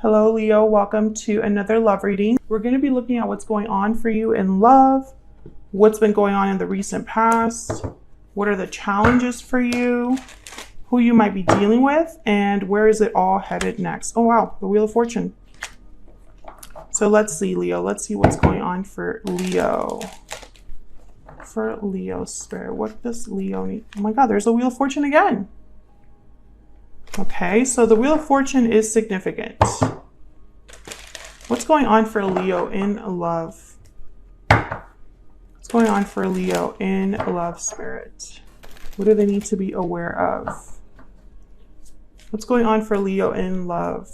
Hello, Leo. Welcome to another love reading. We're going to be looking at what's going on for you in love, what's been going on in the recent past, what are the challenges for you, who you might be dealing with, and where is it all headed next. Oh, wow. The Wheel of Fortune. So let's see, Leo. Let's see what's going on for Leo. For Leo Spirit. What does Leo need? Oh my God, there's a Wheel of Fortune again. Okay, so the Wheel of Fortune is significant. What's going on for Leo in love? What's going on for Leo in love, Spirit? What do they need to be aware of? What's going on for Leo in love?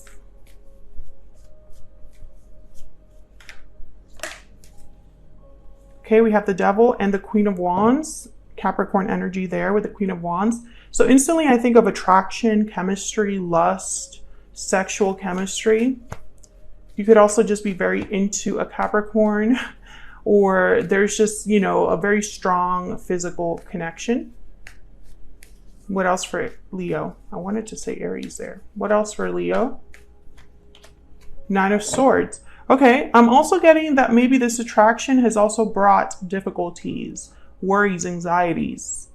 Okay, we have the Devil and the Queen of Wands. Capricorn energy there with the Queen of Wands. So instantly I think of attraction, chemistry, lust, sexual chemistry. You could also just be very into a Capricorn, or there's just, you know, a very strong physical connection. What else for Leo? I wanted to say Aries there. What else for Leo? Nine of Swords. Okay, I'm also getting that maybe this attraction has also brought difficulties, worries, anxieties.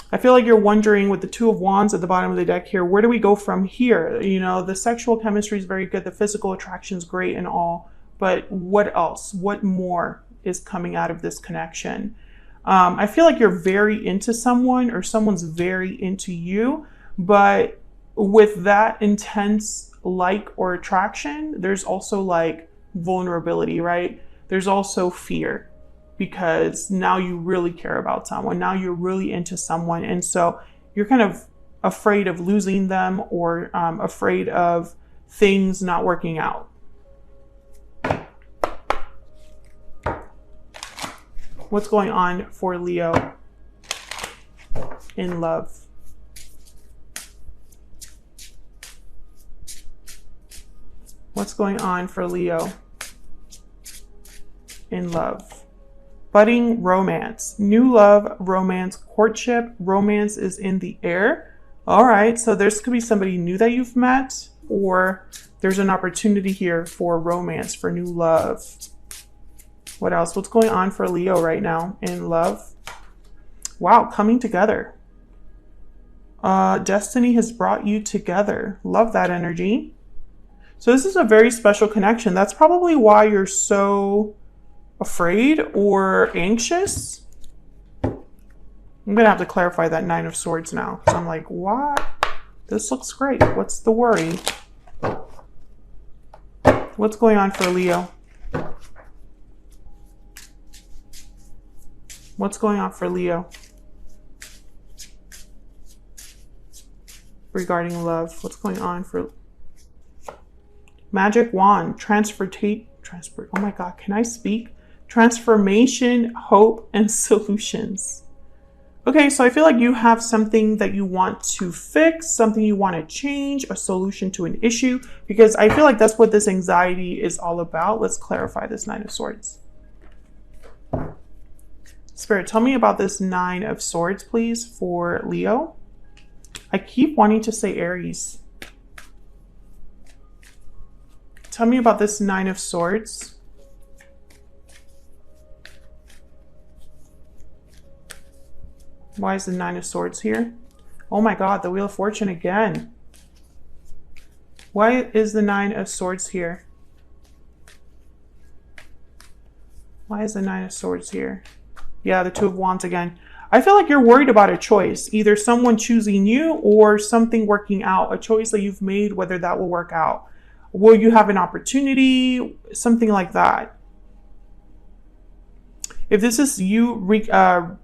I feel like you're wondering with the Two of Wands at the bottom of the deck here, where do we go from here? You know, the sexual chemistry is very good. The physical attraction is great and all, but what else? What more is coming out of this connection? I feel like you're very into someone or someone's very into you, but with that intense like or attraction, there's also like vulnerability, right? There's also fear because now you really care about someone. Now you're really into someone. And so you're kind of afraid of losing them or afraid of things not working out. What's going on for Leo in love? What's going on for Leo in love? Budding romance, new love, romance, courtship, romance is in the air. All right, so there's could be somebody new that you've met, or there's an opportunity here for romance, for new love. What else? What's going on for Leo right now in love? Wow, coming together. Destiny has brought you together. Love that energy. So this is a very special connection. That's probably why you're so afraid or anxious. I'm gonna have to clarify that Nine of Swords now. So I'm like, what? This looks great. What's the worry? What's going on for Leo? What's going on for Leo regarding love? What's going on for Magic Wand, oh my God, can I speak? Transformation, hope, and solutions. Okay, so I feel like you have something that you want to fix, something you want to change, a solution to an issue, because I feel like that's what this anxiety is all about. Let's clarify this Nine of Swords. Spirit, tell me about this Nine of Swords, please, for Leo. I keep wanting to say Aries. Tell me about this Nine of Swords. Why is the Nine of Swords here? Oh my God, the Wheel of Fortune again. Why is the Nine of Swords here? Why is the Nine of Swords here? Yeah, the Two of Wands again. I feel like you're worried about a choice, either someone choosing you or something working out, a choice that you've made, whether that will work out. Will you have an opportunity? Something like that. If this is you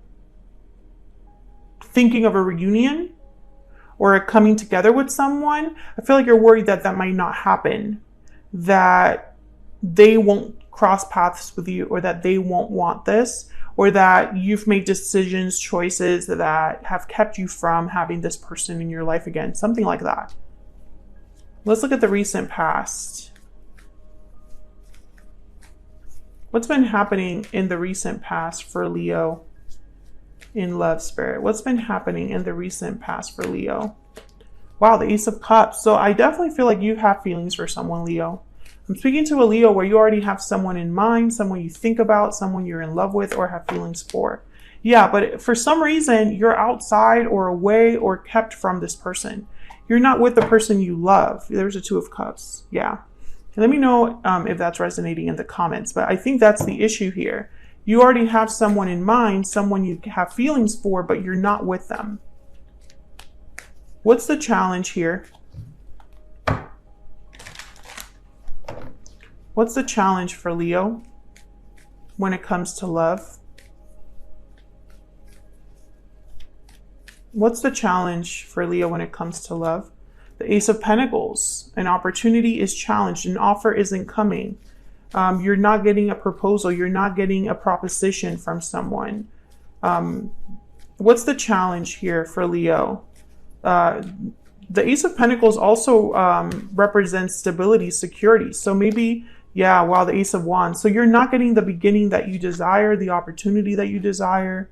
thinking of a reunion or a coming together with someone, I feel like you're worried that that might not happen, that they won't cross paths with you, or that they won't want this, or that you've made decisions, choices that have kept you from having this person in your life again, something like that. Let's look at the recent past. What's been happening in the recent past for Leo in love, Spirit? What's been happening in the recent past for Leo? Wow, the Ace of Cups. So I definitely feel like you have feelings for someone, Leo. I'm speaking to a Leo where you already have someone in mind, someone you think about, someone you're in love with or have feelings for. Yeah, but for some reason, you're outside or away or kept from this person. You're not with the person you love. There's a Two of Cups. Yeah. Let me know if that's resonating in the comments. But I think that's the issue here. You already have someone in mind, someone you have feelings for, but you're not with them. What's the challenge here? What's the challenge for Leo when it comes to love? What's the challenge for Leo when it comes to love? The Ace of Pentacles. An opportunity is challenged. An offer isn't coming. You're not getting a proposal. You're not getting a proposition from someone. What's the challenge here for Leo? The Ace of Pentacles also represents stability, security. So maybe, yeah, wow, the Ace of Wands. So you're not getting the beginning that you desire, the opportunity that you desire.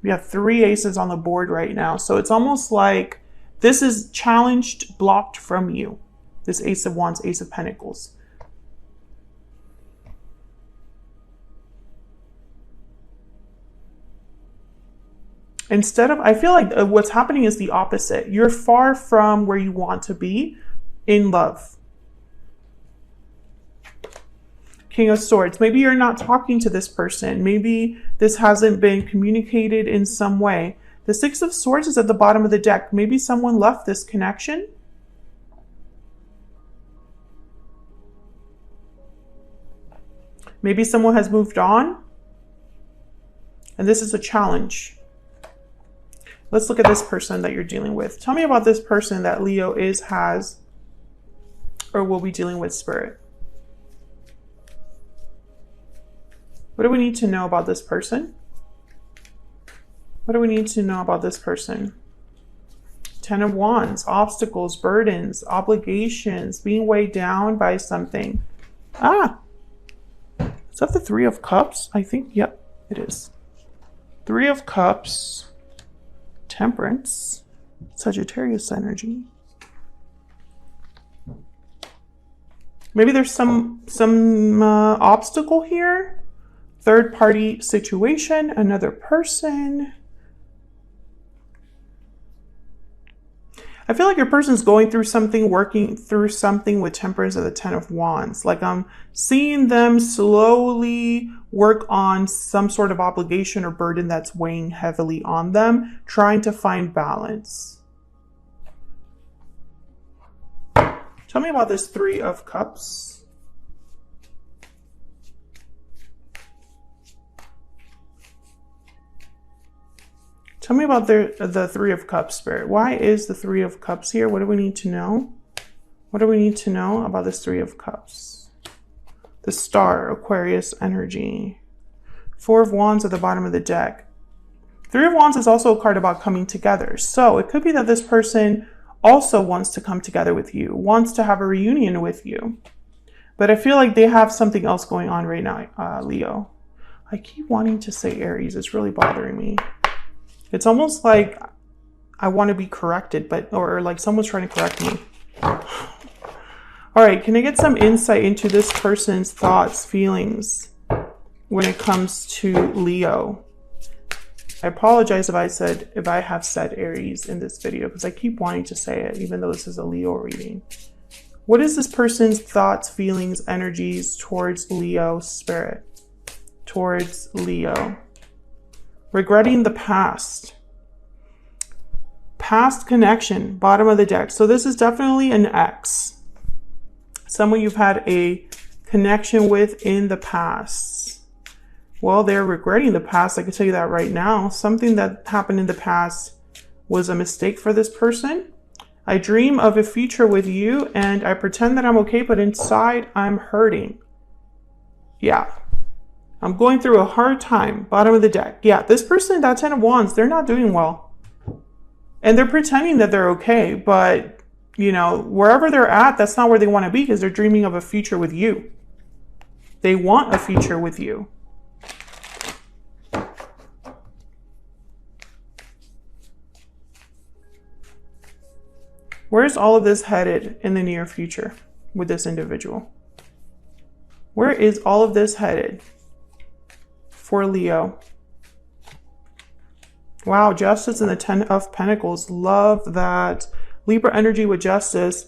We have 3 aces on the board right now. So it's almost like this is challenged, blocked from you. This Ace of Wands, Ace of Pentacles. Instead of, I feel like what's happening is the opposite. You're far from where you want to be in love. King of Swords. Maybe you're not talking to this person. Maybe this hasn't been communicated in some way. The Six of Swords is at the bottom of the deck. Maybe someone left this connection. Maybe someone has moved on. And this is a challenge. Let's look at this person that you're dealing with. Tell me about this person that Leo is, has, or will be dealing with, Spirit. What do we need to know about this person? What do we need to know about this person? 10 of Wands, obstacles, burdens, obligations, being weighed down by something. Ah, is that the 3 of Cups? I think, yep, it is. 3 of Cups, Temperance, Sagittarius energy. Maybe there's some obstacle here. Third party situation, another person. I feel like your person's going through something, working through something with Temperance of the 10 of Wands. Like I'm seeing them slowly work on some sort of obligation or burden that's weighing heavily on them, trying to find balance. Tell me about this 3 of Cups. Tell me about the 3 of Cups, Spirit. Why is the 3 of Cups here? What do we need to know? What do we need to know about this 3 of Cups? The Star, Aquarius energy. 4 of Wands at the bottom of the deck. 3 of Wands is also a card about coming together. So it could be that this person also wants to come together with you, wants to have a reunion with you. But I feel like they have something else going on right now, Leo. I keep wanting to say Aries. It's really bothering me. It's almost like I want to be corrected, or like someone's trying to correct me. All right, can I get some insight into this person's thoughts, feelings when it comes to Leo? I apologize if I have said Aries in this video because I keep wanting to say it, even though this is a Leo reading. What is this person's thoughts, feelings, energies towards Leo, Spirit? Towards Leo. Regretting the past. Past connection, bottom of the deck. So this is definitely an ex. Someone you've had a connection with in the past. Well, they're regretting the past. I can tell you that right now. Something that happened in the past was a mistake for this person. I dream of a future with you and I pretend that I'm okay, but inside I'm hurting. Yeah. I'm going through a hard time. Bottom of the deck. Yeah, this person, that 10 of Wands, they're not doing well. And they're pretending that they're okay. But, you know, wherever they're at, that's not where they want to be because they're dreaming of a future with you. They want a future with you. Where's all of this headed in the near future with this individual? Where is all of this headed for Leo? Wow, Justice and the 10 of Pentacles. Love that. Libra energy with Justice.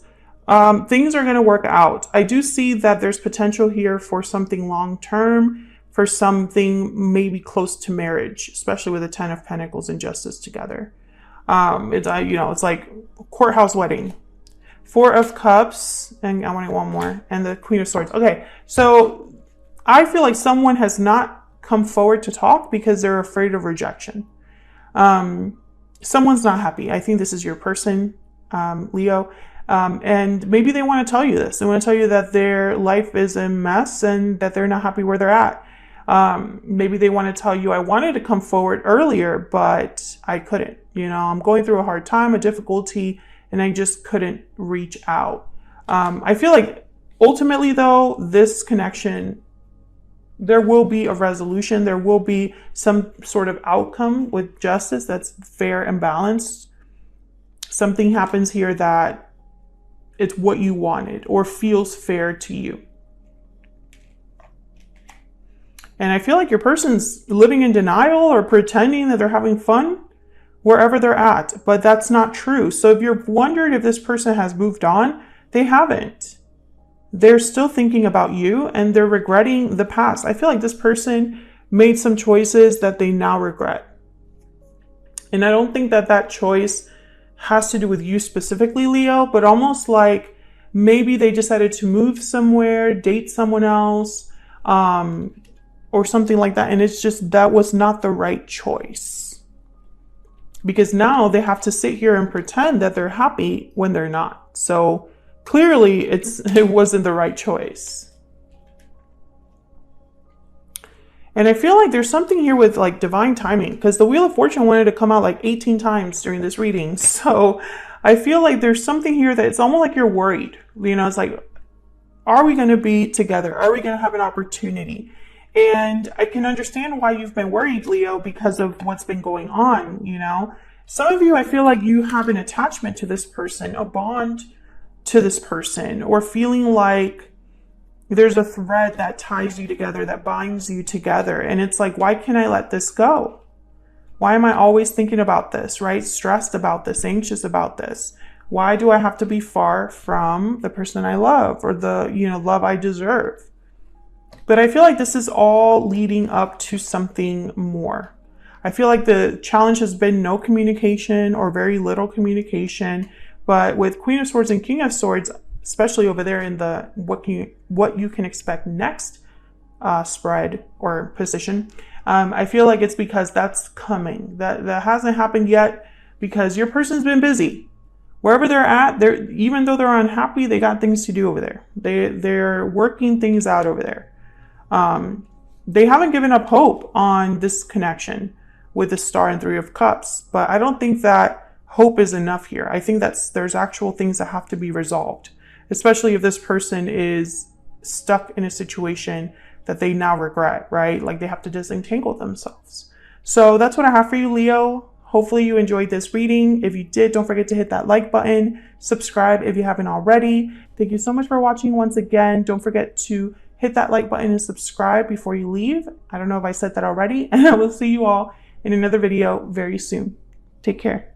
Things are going to work out. I do see that there's potential here for something long-term, for something maybe close to marriage, especially with the 10 of Pentacles and Justice together. It's like courthouse wedding. 4 of Cups, and I wanted one more, and the Queen of Swords. Okay, so I feel like someone has not come forward to talk because they're afraid of rejection. Someone's not happy. I think this is your person, Leo. And maybe they want to tell you this. They want to tell you that their life is a mess and that they're not happy where they're at. Maybe they want to tell you, I wanted to come forward earlier, but I couldn't. I'm going through a hard time, a difficulty, and I just couldn't reach out. I feel like ultimately, though, this connection, there will be a resolution. There will be some sort of outcome with Justice that's fair and balanced. Something happens here that it's what you wanted or feels fair to you. And I feel like your person's living in denial or pretending that they're having fun wherever they're at, but that's not true. So if you're wondering if this person has moved on, they haven't. They're still thinking about you and they're regretting the past. I feel like this person made some choices that they now regret. And I don't think that that choice has to do with you specifically, Leo, but almost like maybe they decided to move somewhere, date someone else, or something like that. And it's just, that was not the right choice. Because now they have to sit here and pretend that they're happy when they're not. So clearly it wasn't the right choice. And I feel like there's something here with like divine timing, because the Wheel of Fortune wanted to come out like 18 times during this reading. So I feel like there's something here that it's almost like you're worried. It's like, are we going to be together? Are we going to have an opportunity? And I can understand why you've been worried, Leo, because of what's been going on. Some of you, I feel like you have an attachment to this person, a bond to this person, or feeling like there's a thread that ties you together, that binds you together. And it's like, why can't I let this go? Why am I always thinking about this, right? Stressed about this, anxious about this. Why do I have to be far from the person I love or the, love I deserve? But I feel like this is all leading up to something more. I feel like the challenge has been no communication or very little communication. But with Queen of Swords and King of Swords, especially over there in the what you can expect next spread or position, I feel like it's because that's coming. That hasn't happened yet because your person's been busy. Wherever they're at, even though they're unhappy, they got things to do over there. They're working things out over there. They haven't given up hope on this connection with the Star and 3 of Cups, but I don't think that hope is enough here. I think there's actual things that have to be resolved, especially if this person is stuck in a situation that they now regret, right? Like they have to disentangle themselves. So that's what I have for you, Leo. Hopefully you enjoyed this reading. If you did, don't forget to hit that like button, subscribe if you haven't already. Thank you so much for watching once again. Don't forget to hit that like button and subscribe before you leave. I don't know if I said that already, and I will see you all in another video very soon. Take care.